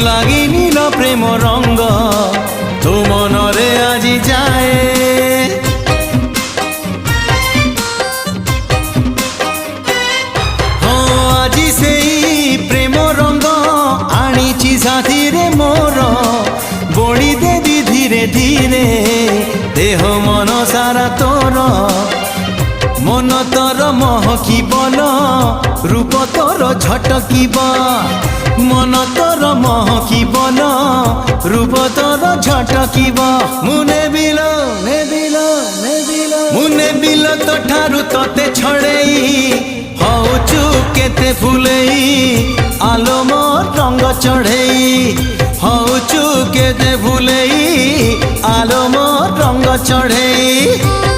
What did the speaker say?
লাগি নীল প্রেম রঙ্গ তো মনরে আজি যায় আজি সেই প্রেম রঙ্গ আনিছি সাথীরে মোর বড়ি দেবি ধীরে ধীরে দেহ মন সারা তোর মন তোর মহকিবল রূপ তোর ঝটকিব মন তোর মহকিবল রূপ তোর ঝটকিব মুনে বিল মুনে বিল তো ঠারু তোতে ছড়েই হউচু কেতে ফুলেই আলো মোর রঙ্গ চढ़ेई হউচু কেতে ফুলেই আলো মোর রঙ্গ চढ़ेई